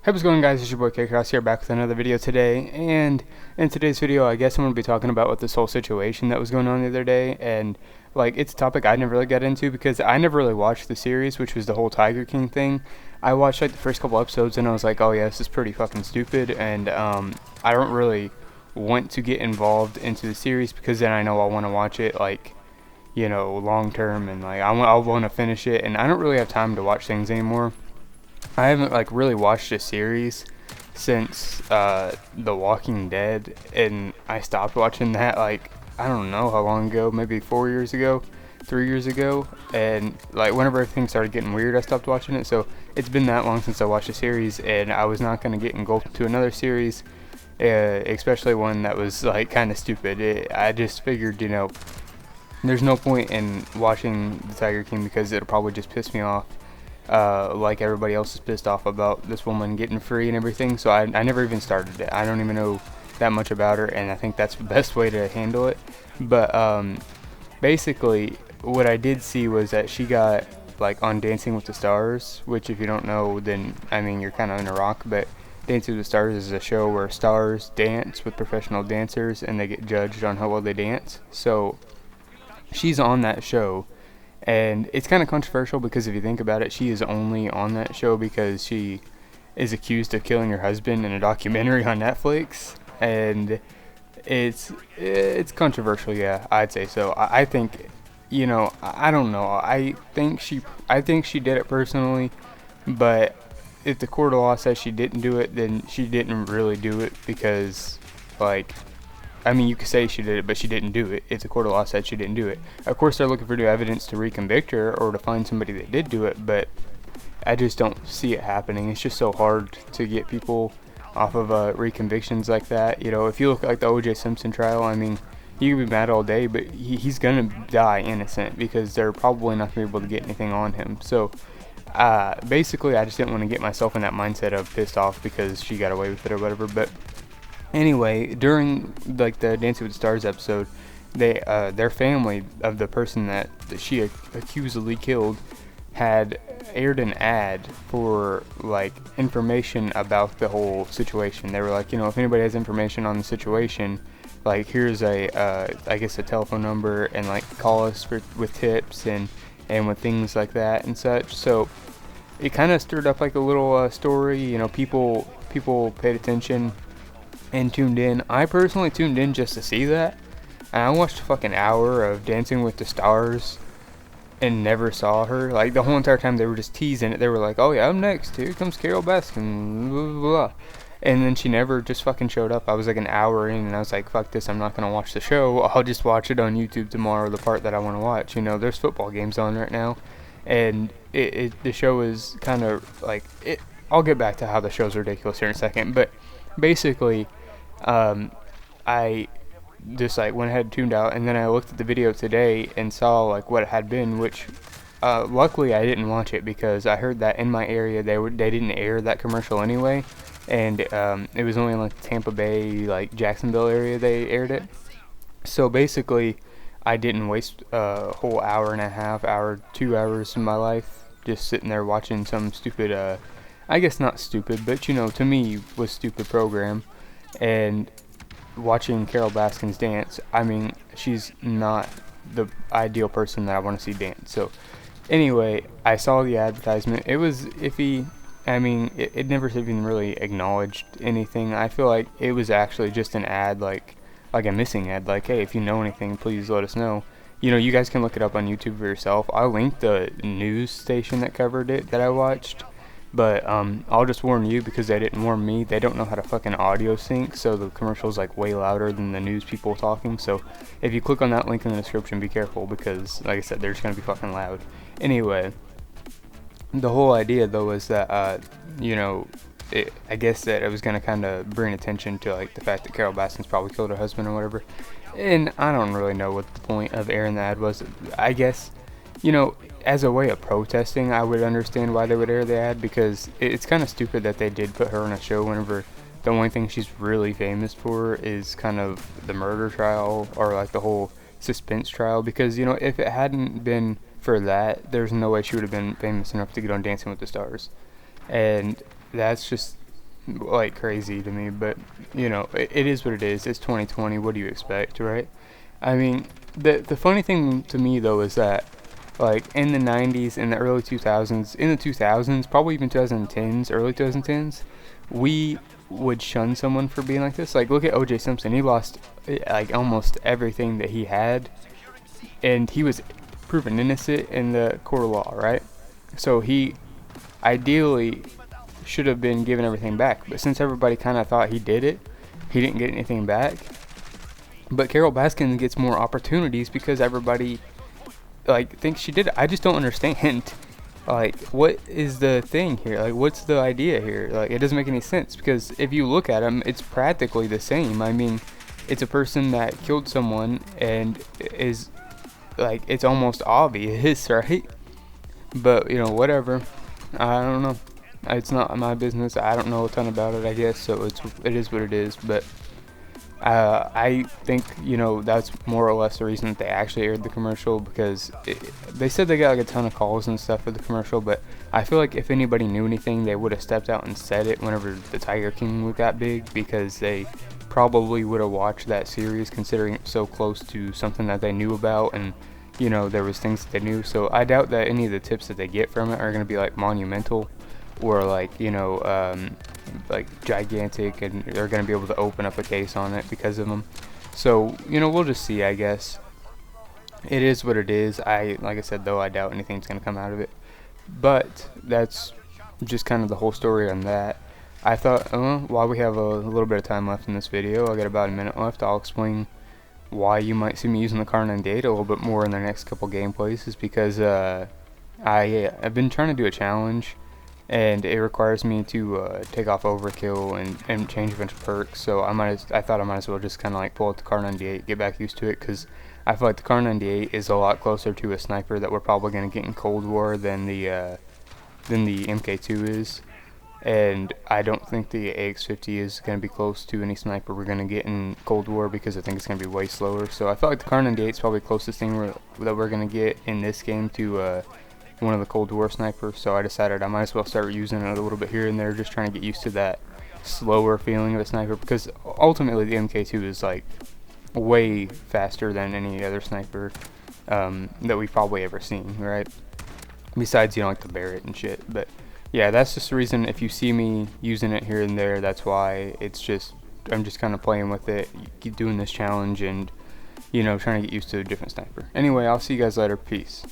Hey, what's going on, guys? It's your boy K Cross here, back with another video today. And in today's video, I guess I'm going to be talking about what this whole situation that was going on the other day. And like, it's a topic I never really got into because I never really watched the series, which was the whole Tiger King thing. I watched like the first couple episodes and I was like, oh yeah, this is pretty fucking stupid. And I don't really want to get involved into the series because then I know I'll want to watch it like, long term, and like I'll want to finish it. And I don't really have time to watch things anymore. I haven't like really watched a series since The Walking Dead, and I stopped watching that like I don't know how long ago, maybe 4 years ago, 3 years ago, and like whenever everything started getting weird, I stopped watching it. So it's been that long since I watched a series, and I was not gonna get engulfed into another series, especially one that was like kind of stupid. I just figured, there's no point in watching the Tiger King because it'll probably just piss me off like everybody else is pissed off about this woman getting free and everything. So I never even started it. I don't even know that much about her, and I think that's the best way to handle it. But basically, what I did see was that she got like on Dancing with the Stars, which if you don't know, then I mean you're kind of in a rock. But Dancing with the Stars is a show where stars dance with professional dancers, and they get judged on how well they dance. So she's on that show, and it's kind of controversial because if you think about it, she is only on that show because she is accused of killing her husband in a documentary on Netflix, and it's controversial. Yeah, I'd say so. I think, I don't know. I think she did it personally, but if the court of law says she didn't do it, then she didn't really do it because, like, I mean, you could say she did it, but she didn't do it. If the court of law said she didn't do it, of course they're looking for new evidence to reconvict her or to find somebody that did do it. But I just don't see it happening. It's just so hard to get people off of reconvictions like that. If you look at like the O.J. Simpson trial, I mean, you can be mad all day, but he's gonna die innocent because they're probably not gonna be able to get anything on him. So basically, I just didn't want to get myself in that mindset of pissed off because she got away with it or whatever. But anyway, during like the Dancing with the Stars episode, their family of the person that she accusedly killed had aired an ad for like information about the whole situation. They were like, if anybody has information on the situation, like here's I guess a telephone number, and like call us with tips and with things like that and such. So it kind of stirred up like a little story. People paid attention and tuned in. I personally tuned in just to see that. And I watched a fucking hour of Dancing with the Stars and never saw her. Like the whole entire time they were just teasing it. They were like, "Oh yeah, up next, here comes Carole Baskin," blah, blah, blah. And then she never just fucking showed up. I was like an hour in and I was like, fuck this, I'm not gonna watch the show. I'll just watch it on YouTube tomorrow, the part that I want to watch. There's football games on right now, and the show is kind of like it. I'll get back to how the show's ridiculous here in a second, but basically, I just like went ahead and tuned out, and then I looked at the video today and saw like what it had been, which luckily I didn't watch it because I heard that in my area they didn't air that commercial anyway, and it was only in like Tampa Bay, like Jacksonville area they aired it. So basically, I didn't waste a whole hour and a half, 2 hours of my life just sitting there watching some stupid, I guess not stupid, but to me was stupid program, and watching Carole Baskin's dance. I mean, she's not the ideal person that I want to see dance. So anyway, I saw the advertisement. It was iffy. I mean, it never even really acknowledged anything. I feel like it was actually just an ad, like a missing ad. Like, hey, if you know anything, please let us know. You guys can look it up on YouTube for yourself. I'll link the news station that covered it that I watched. But I'll just warn you because they didn't warn me. They don't know how to fucking audio sync, so the commercial's like way louder than the news people talking. So if you click on that link in the description, be careful because, like I said, they're just gonna be fucking loud. Anyway, the whole idea though was that I guess that it was gonna kind of bring attention to like the fact that Carole Baskin's probably killed her husband or whatever. And I don't really know what the point of airing the ad was. I guess, as a way of protesting, I would understand why they would air the ad because it's kind of stupid that they did put her on a show whenever the only thing she's really famous for is kind of the murder trial or like the whole suspense trial. Because, if it hadn't been for that, there's no way she would have been famous enough to get on Dancing with the Stars. And that's just like crazy to me, but you know, it is what it is. It's 2020. What do you expect, right? I mean, the funny thing to me though is that like in the 90s, in the early 2000s, in the 2000s, probably even 2010s, early 2010s, we would shun someone for being like this. Like look at O.J. Simpson. He lost like almost everything that he had, and he was proven innocent in the court of law, right? So he ideally should have been given everything back. But since everybody kind of thought he did it, he didn't get anything back. But Carole Baskin gets more opportunities because everybody like thinks she did it. I just don't understand. Like, what is the thing here? Like, what's the idea here? Like, it doesn't make any sense because if you look at him, it's practically the same. I mean, it's a person that killed someone and is like, it's almost obvious, right? But you know, whatever. I don't know. It's not my business. I don't know a ton about it, I guess. So it is what it is. But I think, you know, that's more or less the reason that they actually aired the commercial, because they said they got like a ton of calls and stuff for the commercial, but I feel like if anybody knew anything, they would have stepped out and said it whenever the Tiger King got big, because they probably would have watched that series considering it's so close to something that they knew about, and you know, there was things that they knew. So I doubt that any of the tips that they get from it are going to be like monumental or like, you know, like gigantic, and they're going to be able to open up a case on it because of them. So, you know, we'll just see, I guess. It is what it is. Like I said though, I doubt anything's going to come out of it. But that's just kind of the whole story on that. I thought, while we have a little bit of time left in this video, I got about a minute left, I'll explain why you might see me using the Kar 98 a little bit more in the next couple gameplays. Is because I've been trying to do a challenge, and it requires me to take off overkill and change a bunch of perks. So I thought I might as well just kind of like pull out the Kar 98, get back used to it, because I feel like the Kar 98 is a lot closer to a sniper that we're probably going to get in Cold War than the MK2 is. And I don't think the AX-50 is going to be close to any sniper we're going to get in Cold War, because I think it's going to be way slower. So I felt like the Kar 98 is probably the closest thing that we're going to get in this game to one of the Cold War snipers. So I decided I might as well start using it a little bit here and there, just trying to get used to that slower feeling of a sniper, because ultimately the MK2 is like way faster than any other sniper that we've probably ever seen, right? Besides, you know, like the Barrett and shit. But yeah, that's just the reason. If you see me using it here and there, that's why. It's just, I'm just kind of playing with it, keep doing this challenge, and you know, trying to get used to a different sniper. Anyway, I'll see you guys later. Peace.